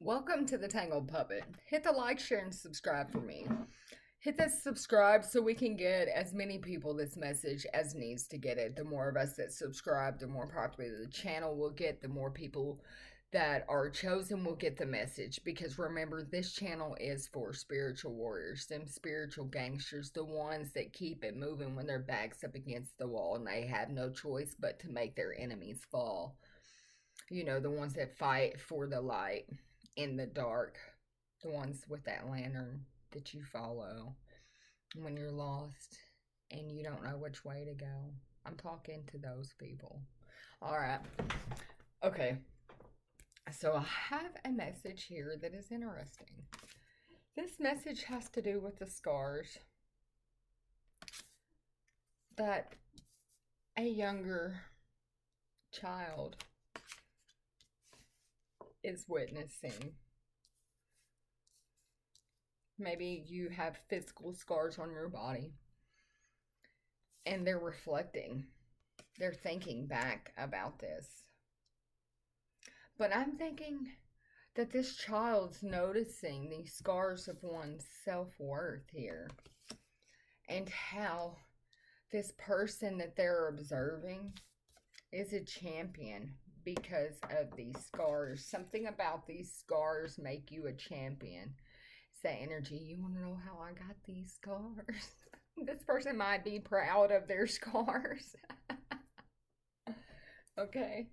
Welcome to the Tangled Puppet. Hit the like, share, and subscribe for me. Hit that subscribe so we can get as many people this message as needs to get it. The more of us that subscribe, the more popular the channel will get, the more people that are chosen will get the message. Because remember, this channel is for spiritual warriors, them spiritual gangsters, the ones that keep it moving when their back's up against the wall and they have no choice but to make their enemies fall. You know, the ones that fight for the light in the dark, the ones with that lantern that you follow when you're lost and you don't know which way to go. I'm talking to those people. All right. Okay. So I have a message here that is interesting. This message has to do with the scars that a younger child is witnessing. Maybe you have physical scars on your body and they're reflecting. They're thinking back about this. But I'm thinking that this child's noticing these scars of one's self-worth here and how this person that they're observing is a champion because of these scars. Something about these scars make you a champion. It's that energy. You want to know how I got these scars? This person might be proud of their scars. Okay.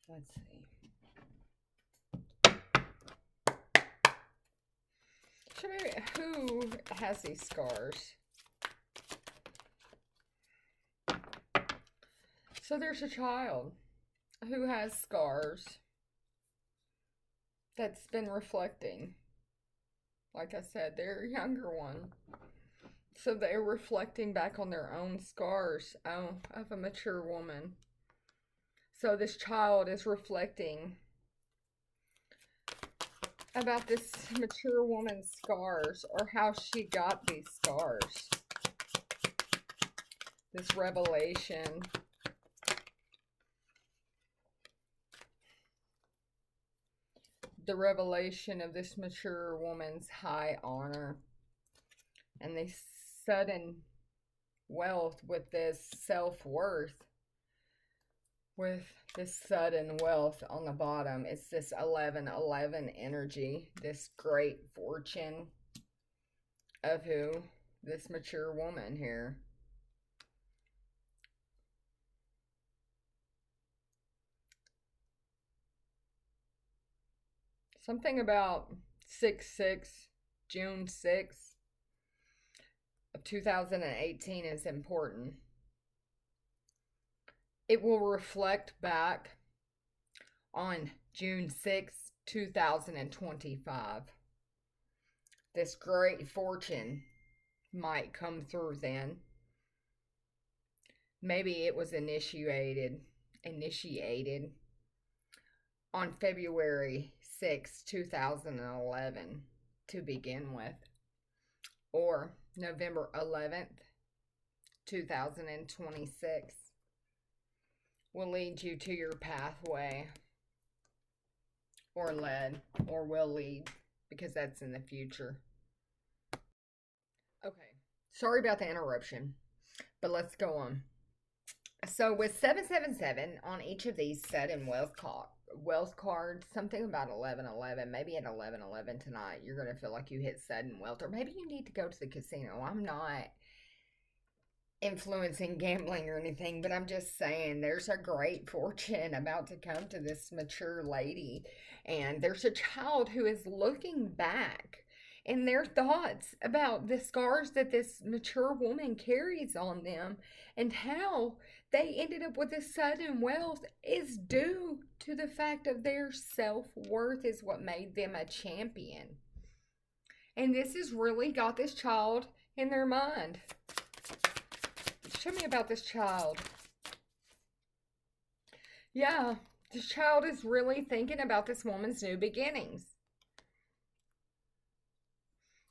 Let's see. Show me who has these scars. So there's a child who has scars that's been reflecting. Like I said, they're a younger one. So they're reflecting back on their own scars of a mature woman. So this child is reflecting about this mature woman's scars or how she got these scars. This revelation. The revelation of this mature woman's high honor and the sudden wealth with this self-worth, with this sudden wealth on the bottom. It's this 1111 energy, this great fortune of who? This mature woman here. Something about 6/6, June 6th of 2018 is important. It will reflect back on June 6th, 2025. This great fortune might come through then. Maybe it was initiated on February 6, 2011 to begin with, or November 11th, 2026 will lead you to your pathway, or will lead, because that's in the future. Okay, sorry about the interruption, but let's go on. So with 777 on each of these sudden wealth cards, something about 1111, maybe at 1111 tonight, you're going to feel like you hit sudden wealth, or maybe you need to go to the casino. I'm not influencing gambling or anything, but I'm just saying there's a great fortune about to come to this mature lady, and there's a child who is looking back in their thoughts about the scars that this mature woman carries on them and how they ended up with this sudden wealth is due to the fact of their self-worth is what made them a champion. And this has really got this child in their mind. Show me about this child. Yeah, this child is really thinking about this woman's new beginnings.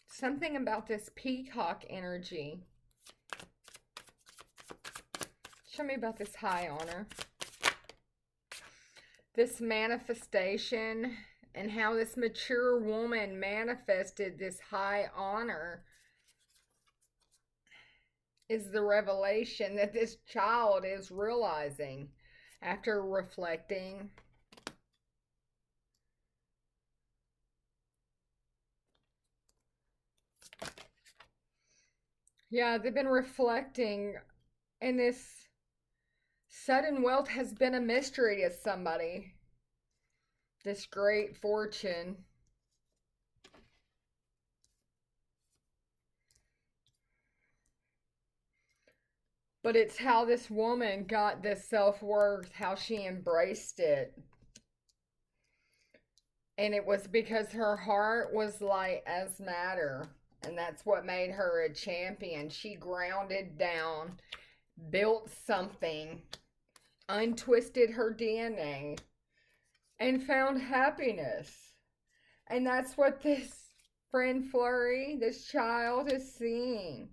Something about this peacock energy. Show me about this high honor. this manifestation and how this mature woman manifested this high honor is the revelation that this child is realizing after reflecting. Yeah, they've been reflecting, and this sudden wealth has been a mystery to somebody. This great fortune. But it's how this woman got this self-worth, how she embraced it. And it was because her heart was light as matter. And that's what made her a champion. She grounded down, built something, untwisted her DNA, and found happiness. And that's what this friend Flurry, this child, is seeing.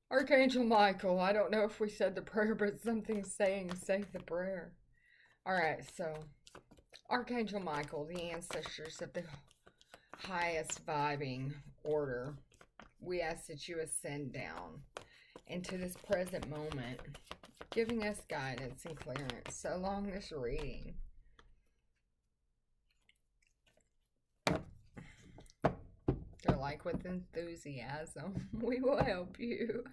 Archangel Michael, I don't know if we said the prayer, but something's saying say the prayer. Alright, so Archangel Michael, the ancestors of the highest vibing order, we ask that you ascend down into this present moment, giving us guidance and clearance along this reading. They're like, with enthusiasm, we will help you.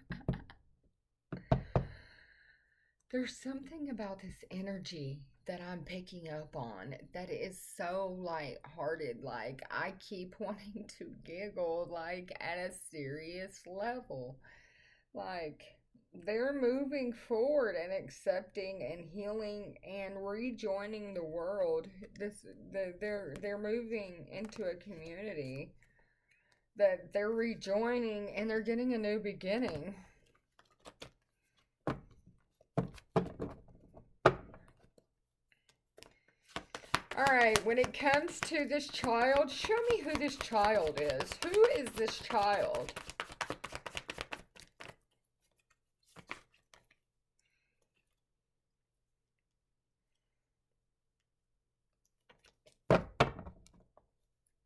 There's something about this energy that I'm picking up on that is so light-hearted. Like, I keep wanting to giggle, like, at a serious level. Like, they're moving forward and accepting and healing and rejoining the world. They're moving into a community that they're rejoining, and they're getting a new beginning. Alright, when it comes to this child, show me who this child is. Who is this child?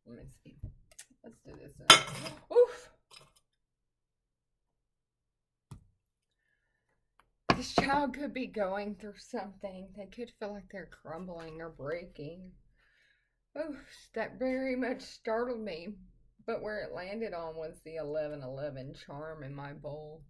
Let me see. Let's do this now. Oof! This child could be going through something. They could feel like they're crumbling or breaking. Oof, that very much startled me. But where it landed on was the 1111 charm in my bowl.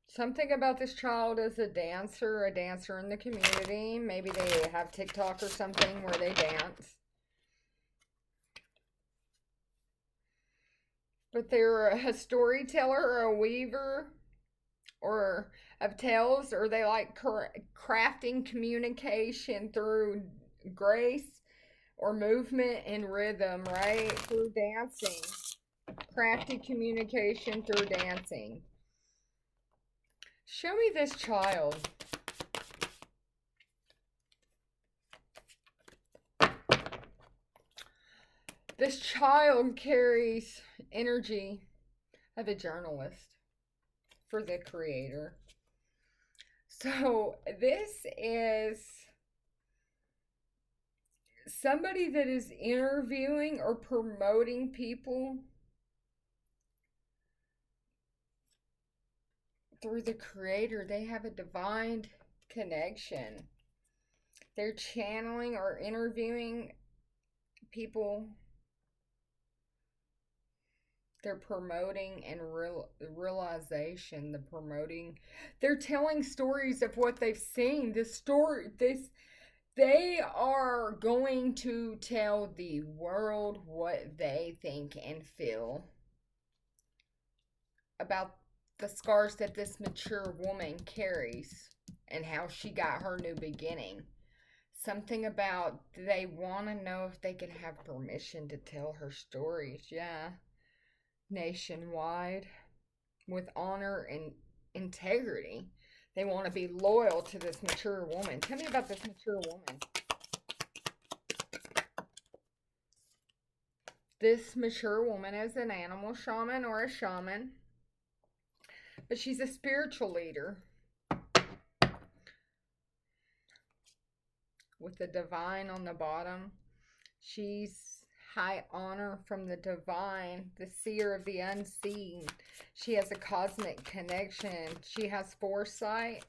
Something about this child is a dancer in the community. Maybe they have TikTok or something where they dance. But they're a storyteller or a weaver or of tales, or they like crafting communication through grace or movement and rhythm, right? Through dancing. Crafty communication through dancing. Show me this child. This child carries energy of a journalist for the creator. So this is somebody that is interviewing or promoting people through the creator. They have a divine connection. They're channeling or interviewing people. They're promoting and realization. They're telling stories of what they've seen. They are going to tell the world what they think and feel about the scars that this mature woman carries and how she got her new beginning. Something about they want to know if they can have permission to tell her stories. Yeah. Nationwide with honor and integrity. They want to be loyal to this mature woman. Tell me about this mature woman. This mature woman is an animal shaman or a shaman, but she's a spiritual leader with the divine on the bottom. She's high honor from the divine, the seer of the unseen. She has a cosmic connection. She has foresight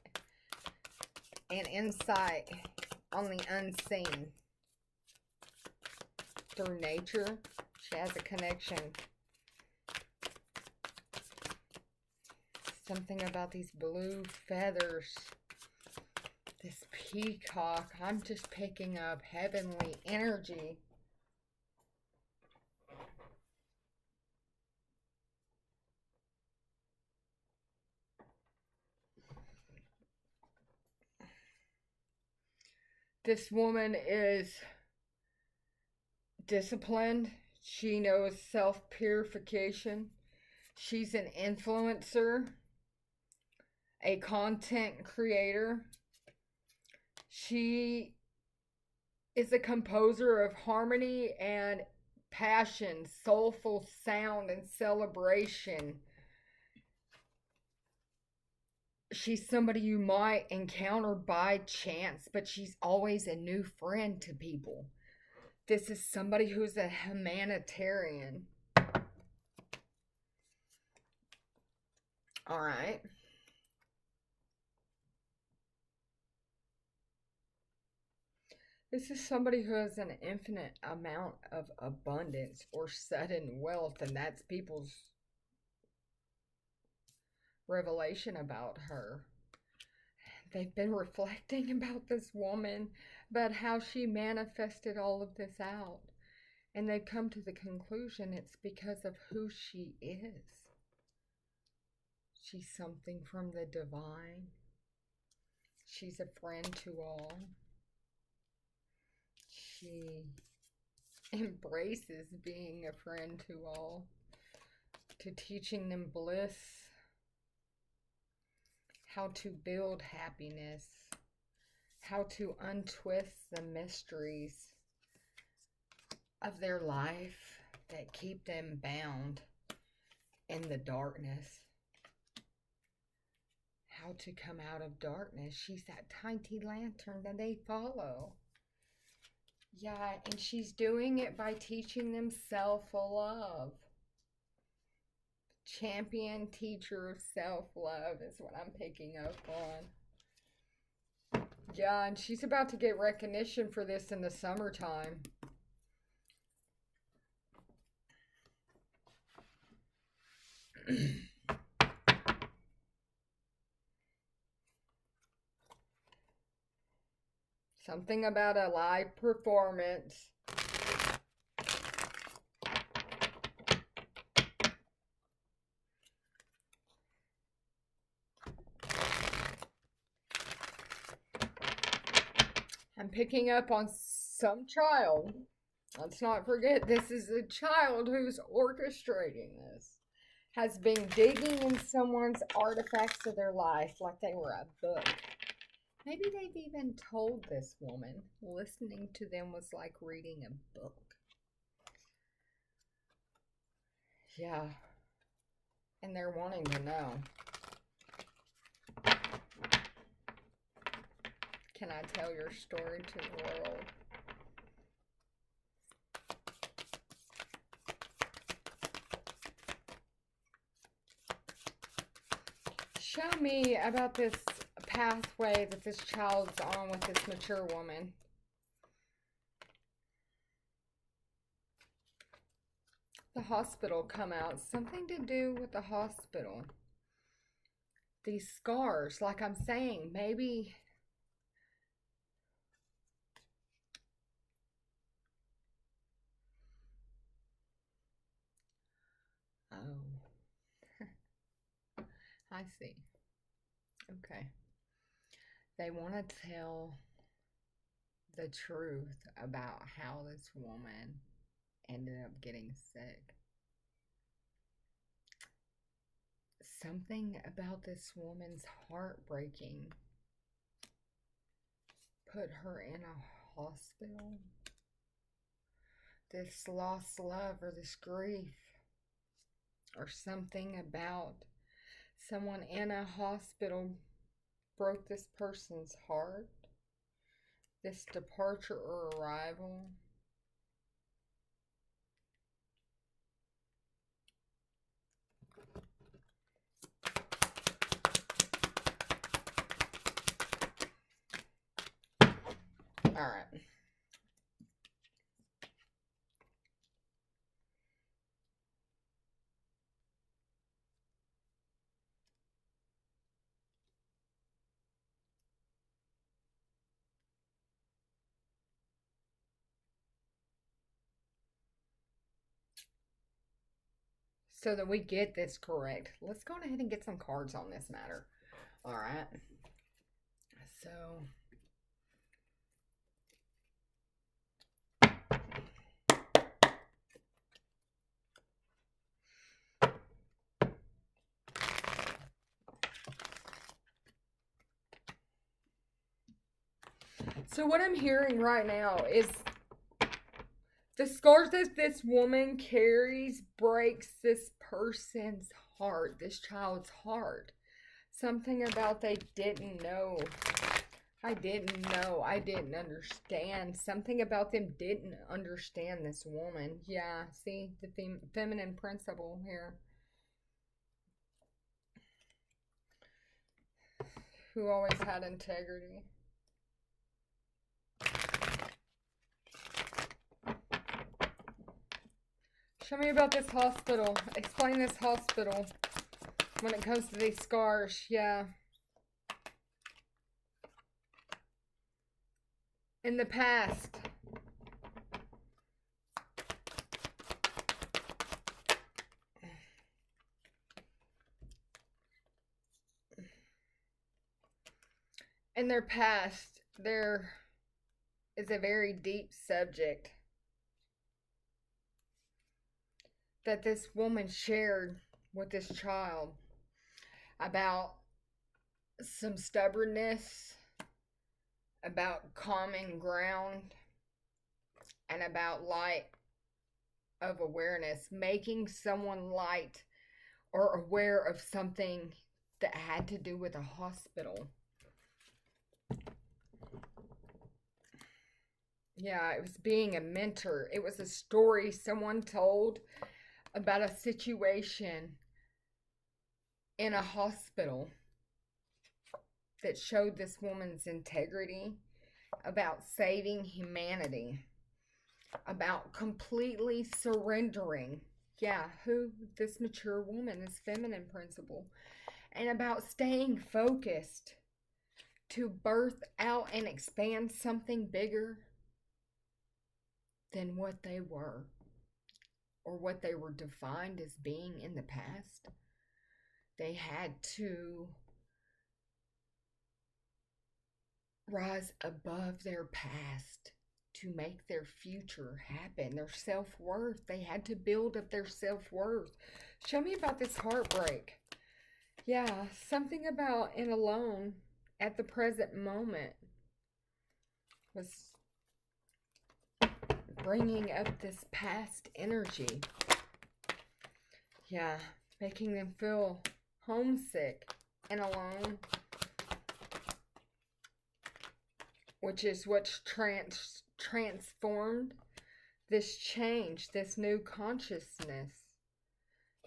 and insight on the unseen. Through nature, she has a connection. Something about these blue feathers. This peacock. I'm just picking up heavenly energy. This woman is disciplined. She knows self-purification. She's an influencer, a content creator. She is a composer of harmony and passion, soulful sound and celebration. She's somebody you might encounter by chance, but she's always a new friend to people. This is somebody who's a humanitarian. All right. This is somebody who has an infinite amount of abundance or sudden wealth, and that's people's revelation about her. They've been reflecting about this woman, about how she manifested all of this out. And they've come to the conclusion it's because of who she is. She's something from the divine. She's a friend to all. She embraces being a friend to all, to teaching them bliss, how to build happiness, how to untwist the mysteries of their life that keep them bound in the darkness. How to come out of darkness. She's that tiny lantern that they follow. Yeah, and she's doing it by teaching them self-love. Champion teacher of self-love is what I'm picking up on. Yeah, and she's about to get recognition for this in the summertime. Something about a live performance. I'm picking up on some child. Let's not forget, this is a child who's orchestrating this. Has been digging in someone's artifacts of their life like they were a book. Maybe they've even told this woman. Listening to them was like reading a book. Yeah. And they're wanting to know. Can I tell your story to the world? Show me about this pathway that this child's on with this mature woman. The hospital come out. Something to do with the hospital. These scars, like I'm saying, maybe... Oh. I see. Okay. They want to tell the truth about how this woman ended up getting sick. Something about this woman's heartbreaking put her in a hospital. This lost love or this grief or something about someone in a hospital broke this person's heart. This departure or arrival. All right. So that we get this correct, let's go ahead and get some cards on this matter. All right. So what I'm hearing right now is the scars that this woman carries breaks this person's heart, this child's heart. Something about they didn't know. I didn't know. I didn't understand. Something about them didn't understand this woman. Yeah, see the feminine principle here. Who always had integrity. Show me about this hospital. Explain this hospital when it comes to these scars. Yeah. In the past. In their past, there is a very deep subject that this woman shared with this child about some stubbornness, about common ground, and about light of awareness, making someone light or aware of something that had to do with a hospital. Yeah, it was being a mentor. It was a story someone told about a situation in a hospital that showed this woman's integrity, about saving humanity, about completely surrendering. Yeah, who this mature woman, this feminine principle, and about staying focused to birth out and expand something bigger than what they were or what they were defined as being in the past. They had to rise above their past to make their future happen. Their self-worth. They had to build up their self-worth. Show me about this heartbreak. Yeah, something about in alone at the present moment was bringing up this past energy. Yeah, making them feel homesick and alone, which is what's transformed this change, this new consciousness,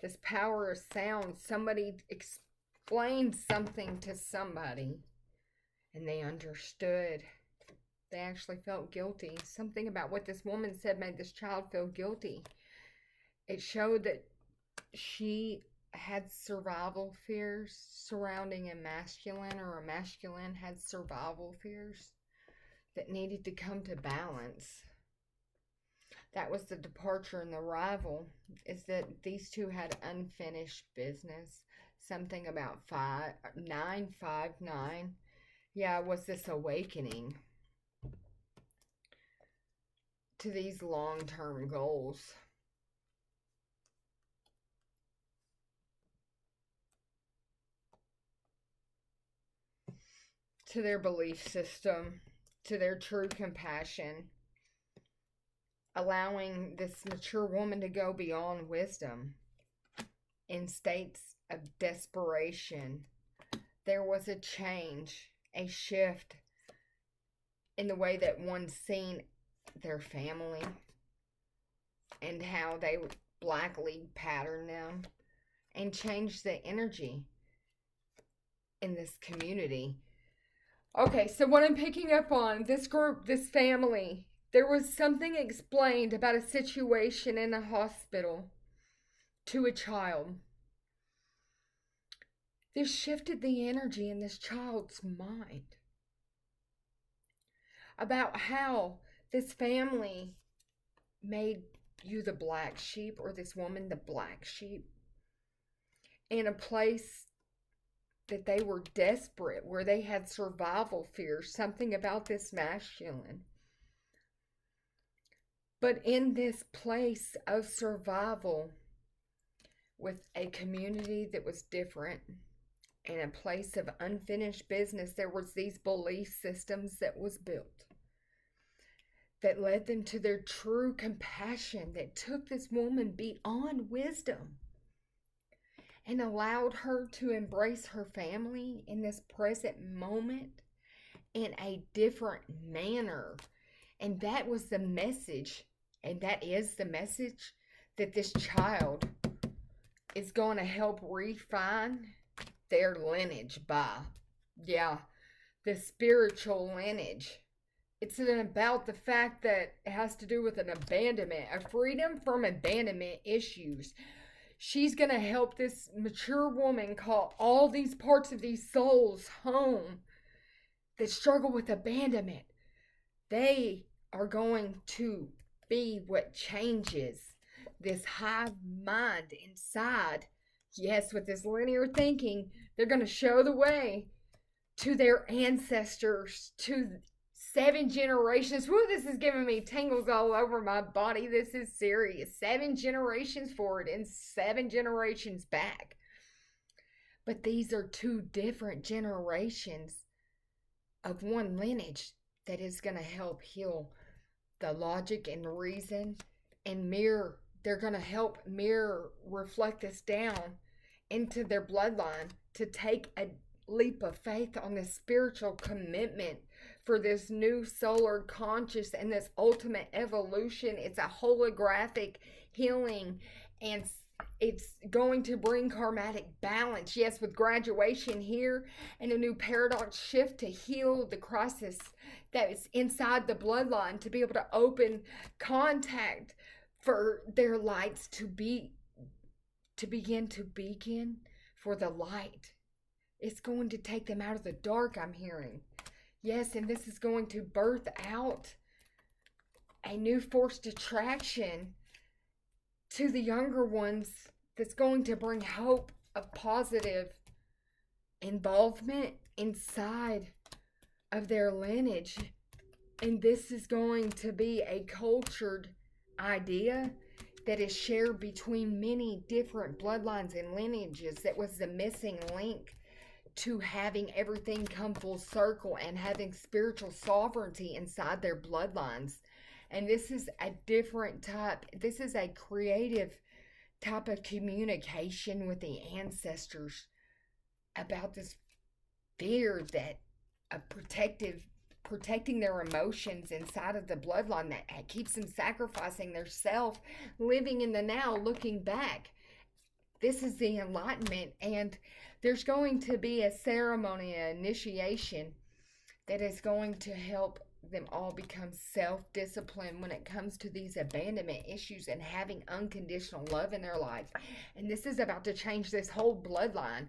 this power of sound. Somebody explained something to somebody and they understood. They actually felt guilty. Something about what this woman said made this child feel guilty. It showed that she had survival fears surrounding a masculine, or a masculine had survival fears that needed to come to balance. That was the departure, and the arrival is that these two had unfinished business. Something about 959. Yeah, was this awakening. to these long-term goals, to their belief system, to their true compassion, allowing this mature woman to go beyond wisdom in states of desperation. There was a change, a shift in the way that one seen their family and how they would blackly pattern them and change the energy in this community. Okay, so what I'm picking up on, this group, this family, there was something explained about a situation in a hospital to a child. This shifted the energy in this child's mind about how this family made you the black sheep, or this woman the black sheep, in a place that they were desperate, where they had survival fears, something about this masculine. But in this place of survival, with a community that was different, in a place of unfinished business, there was these belief systems that was built that led them to their true compassion, that took this woman beyond wisdom and allowed her to embrace her family in this present moment in a different manner. And that was the message, and that is the message that this child is going to help refine their lineage by. Yeah, the spiritual lineage. It's about the fact that it has to do with an abandonment, a freedom from abandonment issues. She's going to help this mature woman call all these parts of these souls home that struggle with abandonment. They are going to be what changes this hive mind inside. Yes, with this linear thinking, they're going to show the way to their ancestors, to 7 generations. Woo, this is giving me tingles all over my body. This is serious. 7 generations forward and 7 generations back. But these are 2 different generations of one lineage that is going to help heal the logic and reason and mirror. They're going to help reflect this down into their bloodline to take a leap of faith on this spiritual commitment for this new solar conscious and this ultimate evolution. It's a holographic healing, and it's going to bring karmatic balance. Yes, with graduation here and a new paradox shift to heal the crisis that is inside the bloodline, to be able to open contact for their lights to begin for the light. It's going to take them out of the dark, I'm hearing. Yes, and this is going to birth out a new forced attraction to the younger ones that's going to bring hope of positive involvement inside of their lineage. And this is going to be a cultured idea that is shared between many different bloodlines and lineages. That was the missing link to having everything come full circle and having spiritual sovereignty inside their bloodlines. And this is a different type. This is a creative type of communication with the ancestors about this fear that of protecting their emotions inside of the bloodline that keeps them sacrificing their self, living in the now, looking back. This is the enlightenment, and there's going to be a ceremony, an initiation that is going to help them all become self-disciplined when it comes to these abandonment issues and having unconditional love in their life. And this is about to change this whole bloodline.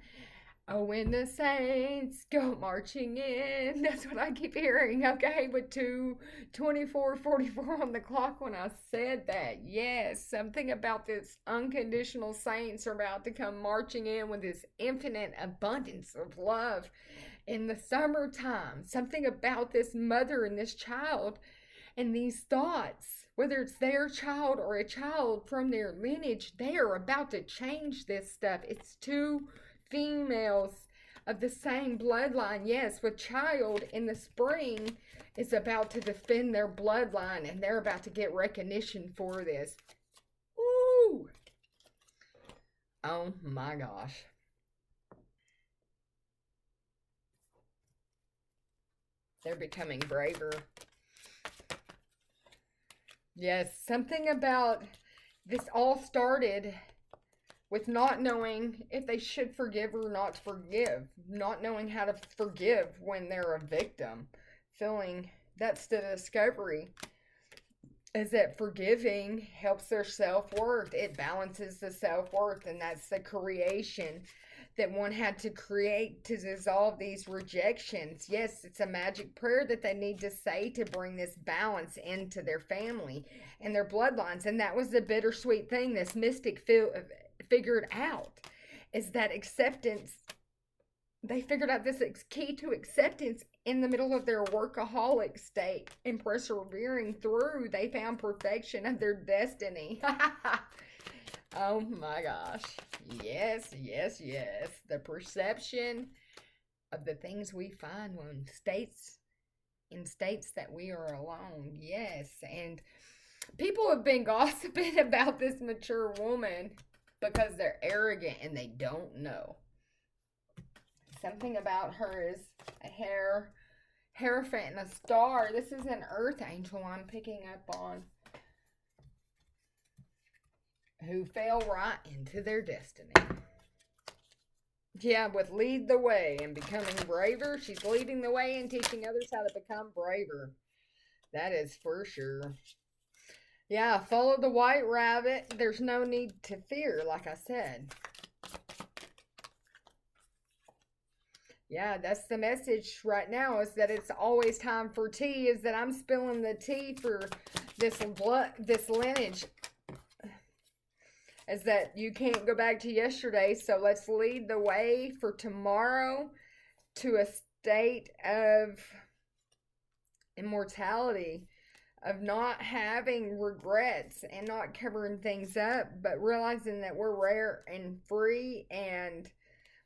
Oh, when the saints go marching in. That's what I keep hearing, okay? With 2:24:44 on the clock when I said that. Yes, something about this unconditional saints are about to come marching in with this infinite abundance of love in the summertime. Something about this mother and this child And these thoughts, whether it's their child or a child from their lineage, they are about to change this stuff. It's two females of the same bloodline. Yes, with child in the spring is about to defend their bloodline, and they're about to get recognition for this. Ooh! Oh my gosh. They're becoming braver. Yes, something about this all started with not knowing if they should forgive or not forgive, not knowing how to forgive when they're a victim, feeling that's the discovery, is that forgiving helps their self-worth. It balances the self-worth, and that's the creation that one had to create to dissolve these rejections. Yes, it's a magic prayer that they need to say to bring this balance into their family and their bloodlines. And that was the bittersweet thing this mystic figured out, is that acceptance. They figured out this key to acceptance in the middle of their workaholic state, and persevering through, they found perfection of their destiny. Oh my gosh. Yes, yes, yes. The perception of the things we find in states that we are alone. Yes. And people have been gossiping about this mature woman because they're arrogant and they don't know. Something about her is a hierophant and a star. This is an earth angel I'm picking up on, who fell right into their destiny. Yeah, with lead the way and becoming braver. She's leading the way and teaching others how to become braver. That is for sure. Yeah, follow the white rabbit. There's no need to fear, like I said. Yeah, that's the message right now, is that it's always time for tea, is that I'm spilling the tea for this lineage, is that you can't go back to yesterday. So let's lead the way for tomorrow to a state of immortality, of not having regrets and not covering things up, but realizing that we're rare and free, and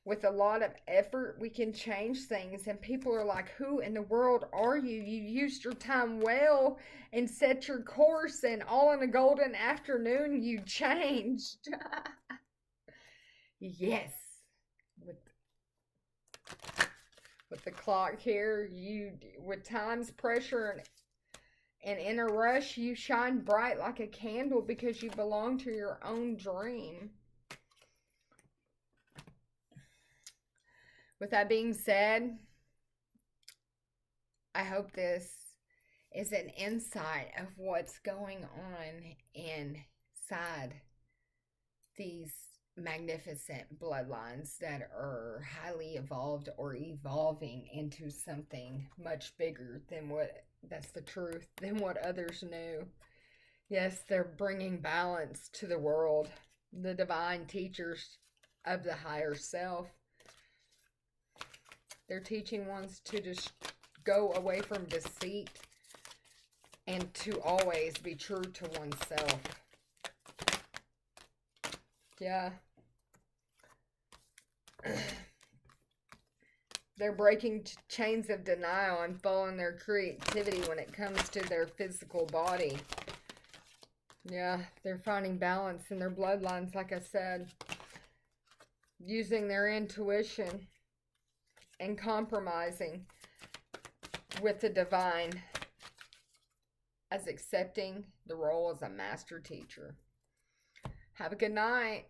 with a lot of effort we can change things. And people are like, who in the world are you? You used your time well and set your course, and all in a golden afternoon you changed. Yes, with the clock here, you, with time's pressure and in a rush, you shine bright like a candle because you belong to your own dream. With that being said, I hope this is an insight of what's going on inside these magnificent bloodlines that are highly evolved or evolving into something much bigger than that's the truth, than what others knew. Yes, they're bringing balance to the world. The divine teachers of the higher self. They're teaching ones to just go away from deceit and to always be true to oneself. Yeah. They're breaking chains of denial and following their creativity when it comes to their physical body. Yeah, they're finding balance in their bloodlines, like I said, using their intuition and compromising with the divine, as accepting the role as a master teacher. Have a good night.